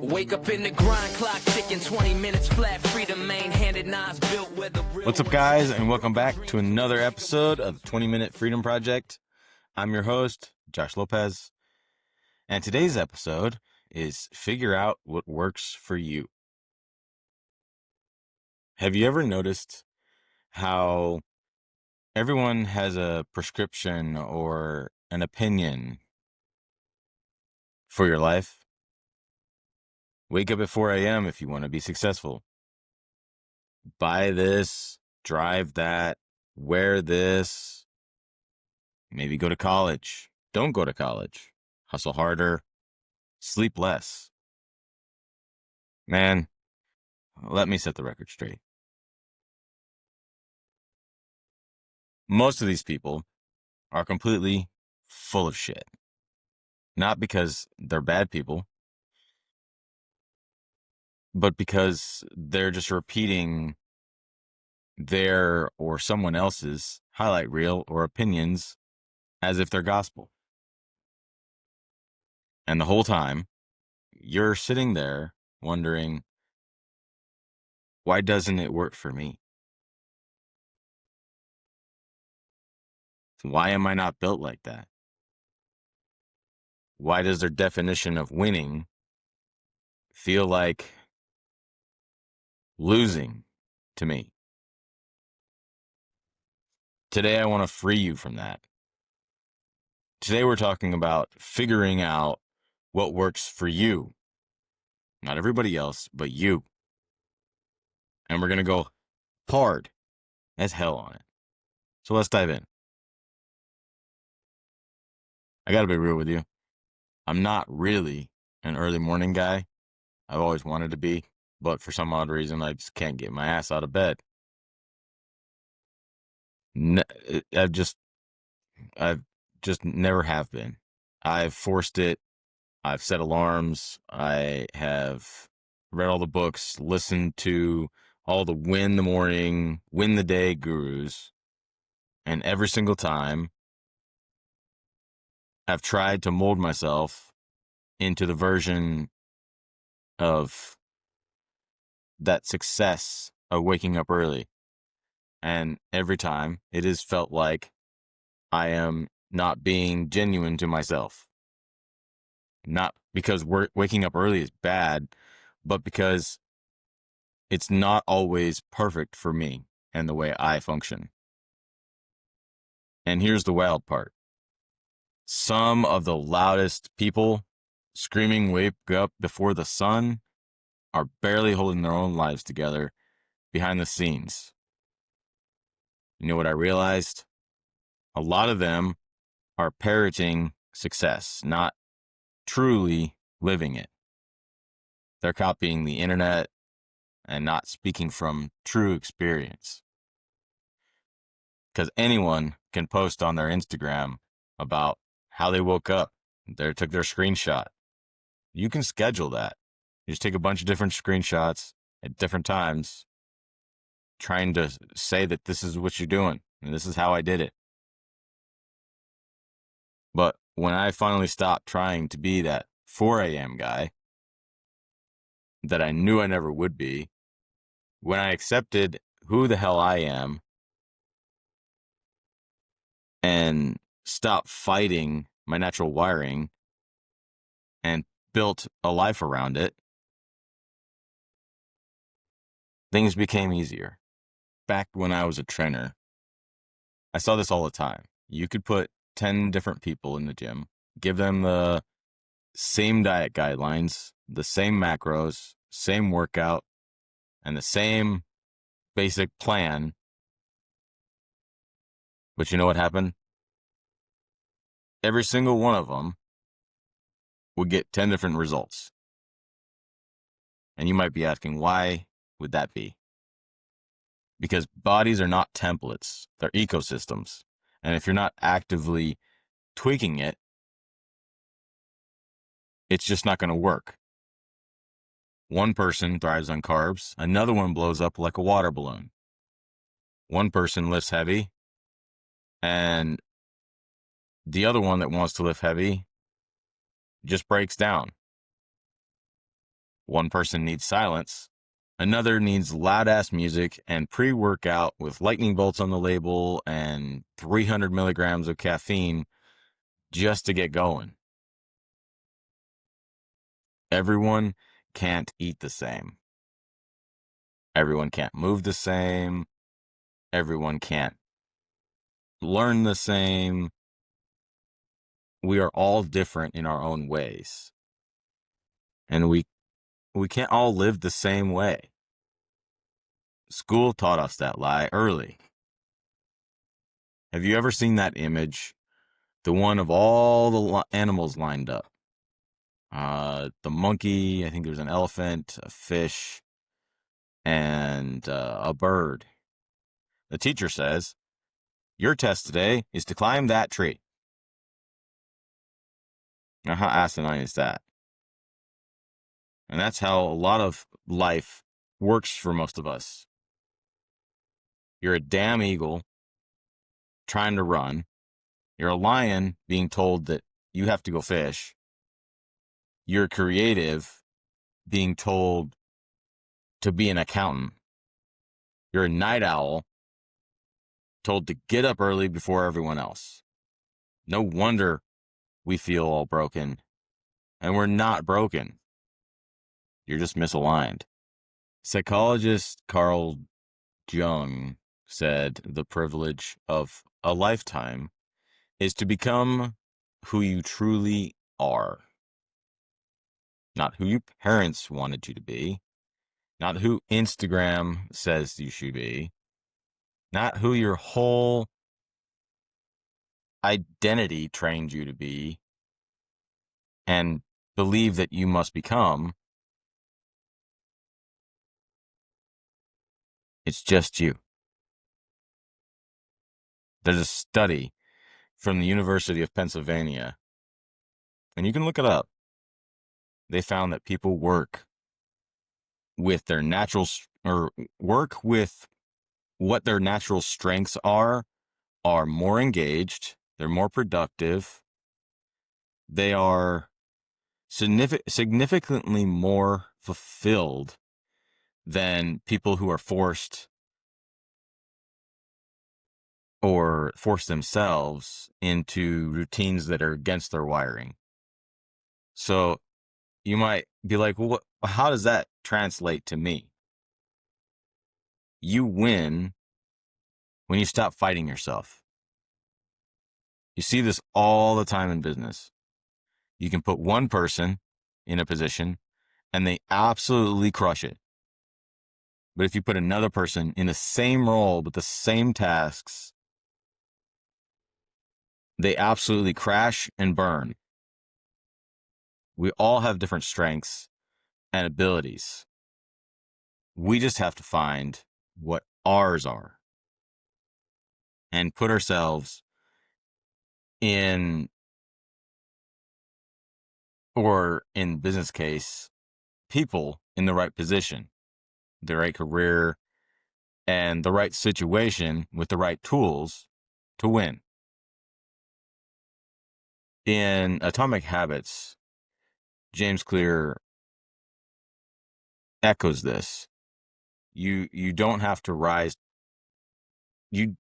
Wake up in the grind, clock ticking, 20 minutes flat, freedom main-handed, knives built with the real. What's up, guys, and welcome back to another episode of the 20-Minute Freedom Project. I'm your host, Josh Lopez, and today's episode is Figure Out What Works for You. Have you ever noticed how everyone has a prescription or an opinion for your life? Wake up at 4 a.m. if you want to be successful. Buy this, drive that, wear this. Maybe go to college. Don't go to college. Hustle harder. Sleep less. Man, let me set the record straight. Most of these people are completely full of shit. Not because they're bad people, but because they're just repeating their or someone else's highlight reel or opinions as if they're gospel. And the whole time, you're sitting there wondering, why doesn't it work for me? Why am I not built like that? Why does their definition of winning feel like losing to me? Today, I want to free you from that. Today, we're talking about figuring out what works for you. Not everybody else, but you. And we're going to go hard as hell on it. So let's dive in. I got to be real with you. I'm not really an early morning guy. I've always wanted to be, but for some odd reason, I just can't get my ass out of bed. I've just never have been. I've forced it. I've set alarms. I have read all the books, listened to all the win the morning, win the day gurus. And every single time, I've tried to mold myself into the version of that success of waking up early. And every time, it has felt like I am not being genuine to myself. Not because waking up early is bad, but because it's not always perfect for me and the way I function. And here's the wild part. Some of the loudest people screaming wake up before the sun are barely holding their own lives together behind the scenes. You know what I realized? A lot of them are parroting success, not truly living it. They're copying the internet and not speaking from true experience. Because anyone can post on their Instagram about how they woke up, they took their screenshot. You can schedule that. You just take a bunch of different screenshots at different times, trying to say that this is what you're doing, and this is how I did it. But when I finally stopped trying to be that 4 a.m. guy that I knew I never would be, when I accepted who the hell I am and stopped fighting my natural wiring and built a life around it, things became easier. Back when I was a trainer, I saw this all the time. You could put 10 different people in the gym, give them the same diet guidelines, the same macros, same workout, and the same basic plan. But you know what happened? Every single one of them would get 10 different results. And you might be asking, why would that be? Because bodies are not templates, they're ecosystems. And if you're not actively tweaking it, it's just not going to work. One person thrives on carbs, another one blows up like a water balloon. One person lifts heavy, and the other one that wants to lift heavy just breaks down. One person needs silence. Another needs loud-ass music and pre-workout with lightning bolts on the label and 300 milligrams of caffeine just to get going. Everyone can't eat the same. Everyone can't move the same. Everyone can't learn the same. We are all different in our own ways. And we can't all live the same way. School taught us that lie early. Have you ever seen that image? The one of all the animals lined up. The monkey, I think there's an elephant, a fish, and a bird. The teacher says, your test today is to climb that tree. Now, how asinine is that? And that's how a lot of life works for most of us. You're a damn eagle trying to run. You're a lion being told that you have to go fish. You're creative being told to be an accountant. You're a night owl told to get up early before everyone else. No wonder we feel all broken. And we're not broken. You're just misaligned. Psychologist Carl Jung said the privilege of a lifetime is to become who you truly are. Not who your parents wanted you to be. Not who Instagram says you should be. Not who your whole identity trained you to be and believe that you must become. It's just you. There's a study from the University of Pennsylvania, and you can look it up. They found that people work with their natural, or work with what their natural strengths are more engaged, they're more productive, they are significantly more fulfilled than people who are forced or force themselves into routines that are against their wiring. So you might be like, well, how does that translate to me? You win when you stop fighting yourself. You see this all the time in business. You can put one person in a position and they absolutely crush it. But if you put another person in the same role with the same tasks, they absolutely crash and burn. We all have different strengths and abilities. We just have to find what ours are and put ourselves in, or in business case, people in the right position, the right career, and the right situation with the right tools to win. In Atomic Habits, James Clear echoes this. You don't have to rise. You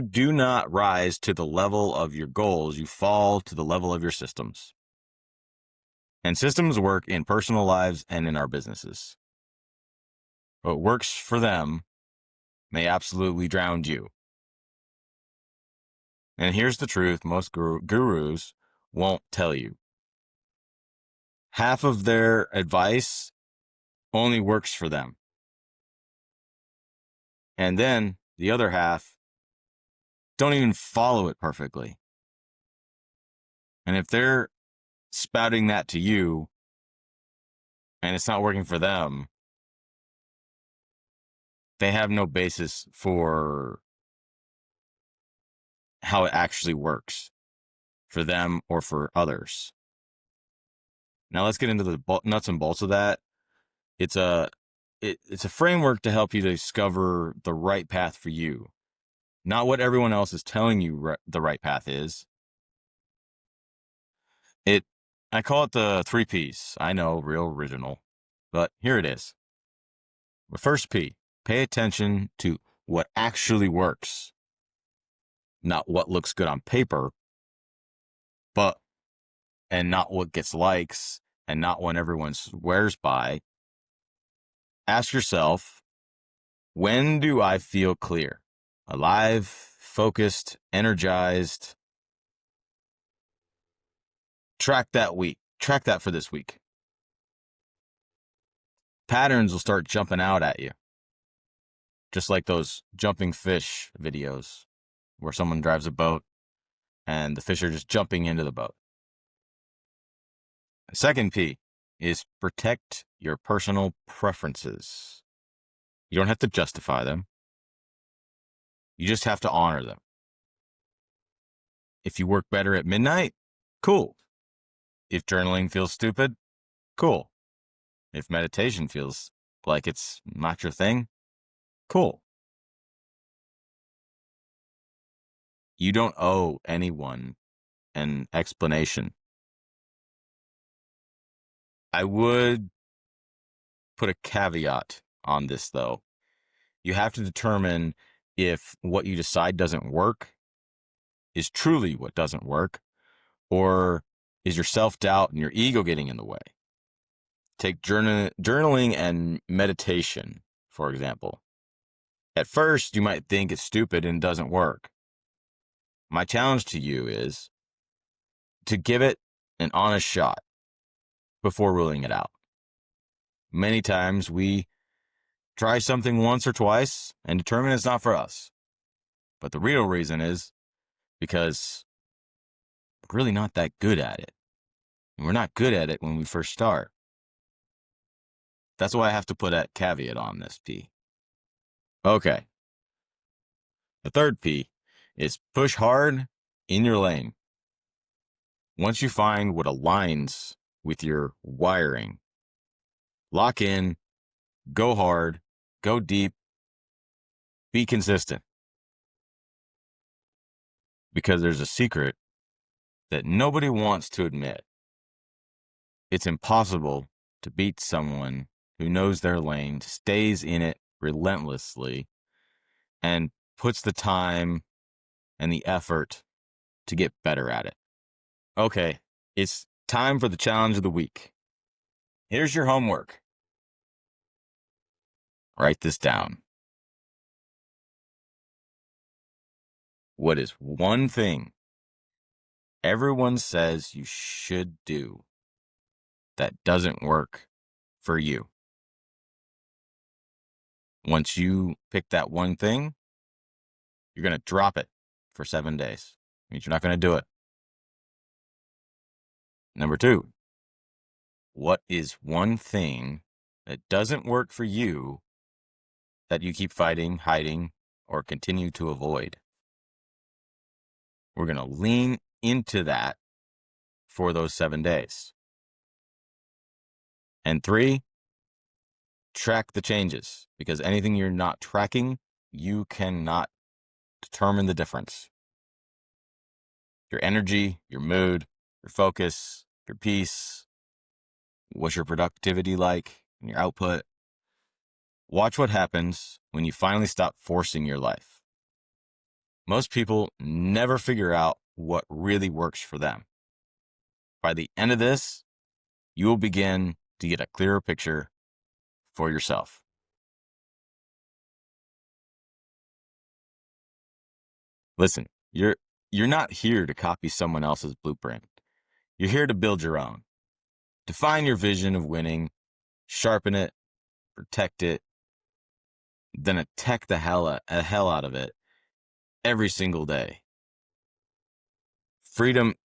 do not rise to the level of your goals. You fall to the level of your systems. And systems work in personal lives and in our businesses. What works for them may absolutely drown you. And here's the truth most gurus won't tell you. Half of their advice only works for them. And then the other half don't even follow it perfectly. And if they're spouting that to you and it's not working for them, they have no basis for how it actually works for them or for others. Now let's get into the nuts and bolts of that. It's a framework to help you discover the right path for you, not what everyone else is telling you the right path is. I call it the 3 Ps. I know, real original. but here it is. The first P, pay attention to what actually works, not what looks good on paper, and not what gets likes, and not what everyone swears by. Ask yourself, when do I feel clear, alive, focused, energized? Track that for this week. Patterns will start jumping out at you, just like those jumping fish videos where someone drives a boat and the fish are just jumping into the boat. The second P is protect your personal preferences. You don't have to justify them. You just have to honor them. If you work better at midnight, cool. If journaling feels stupid, cool. If meditation feels like it's not your thing, cool. You don't owe anyone an explanation. I would put a caveat on this, though. You have to determine if what you decide doesn't work is truly what doesn't work, or is your self-doubt and your ego getting in the way. Take journaling and meditation, for example. At first, you might think it's stupid and doesn't work. My challenge to you is to give it an honest shot before ruling it out. Many times we try something once or twice and determine it's not for us. But the real reason is because we're really not that good at it. And we're not good at it when we first start. That's why I have to put a caveat on this P. Okay. The third P is push hard in your lane. Once you find what aligns with your wiring, lock in, go hard, go deep, be consistent. Because there's a secret that nobody wants to admit. It's impossible to beat someone who knows their lane, stays in it relentlessly, and puts the time and the effort to get better at it. Okay, it's time for the challenge of the week. Here's your homework. Write this down. What is one thing everyone says you should do that doesn't work for you? Once you pick that one thing, you're going to drop it for 7 days. It means you're not going to do it. Number 2, what is one thing that doesn't work for you that you keep fighting, hiding, or continue to avoid? We're going to lean into that for those 7 days. And 3, track the changes, because anything you're not tracking, you cannot determine the difference. Your energy, your mood, your focus, your peace, what's your productivity like, and your output. Watch what happens when you finally stop forcing your life. Most people never figure out what really works for them. By the end of this, you will begin to get a clearer picture for yourself. Listen, you're not here to copy someone else's blueprint. You're here to build your own. Define your vision of winning, sharpen it, protect it, then attack the hell out of it every single day. Freedom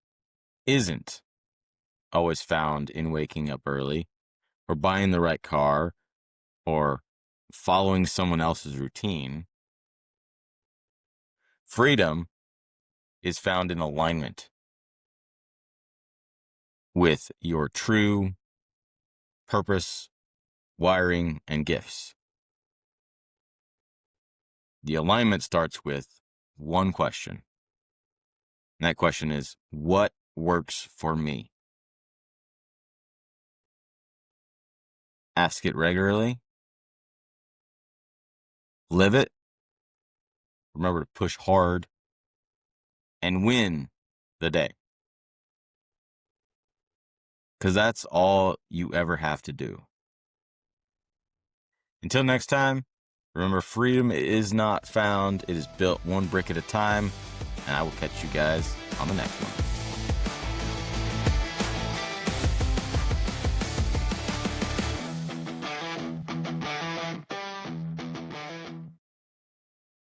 isn't always found in waking up early, or buying the right car, or following someone else's routine. Freedom is found in alignment with your true purpose, wiring, and gifts. The alignment starts with one question. And that question is, what works for me? ask it regularly, live it, remember to push hard, and win the day. Because that's all you ever have to do. Until next time, remember, freedom is not found, it is built one brick at a time, and I will catch you guys on the next one.